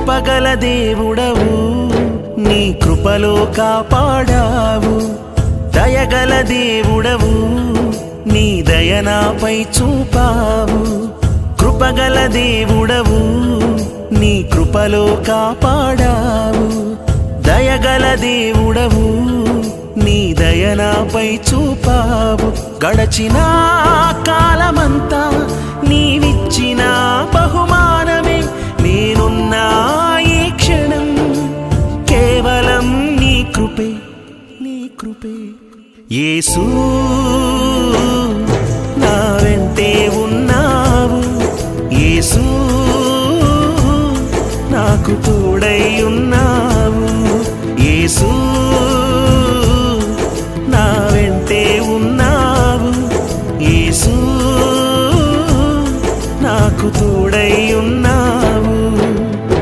కృపగల దేవుడవు, నీ కృపలో కాపాడావు. దయగల దేవుడవు, నీ దయనాపై చూపావు. కృపగల దేవుడవు, నీ కృపలో కాపాడావు. దయగల దేవుడవు, నీ దయనాపై చూపావు. గడచిన కాలమంతా నీవిచ్చిన బహుమానమే, నేనున్నా ఈ క్షణం కేవలం నీ కృపే, నీ కృపే. యేసూ నా వెంటే ఉన్నావు, యేసూ నాకు తోడై ఉన్నావు, యేసూ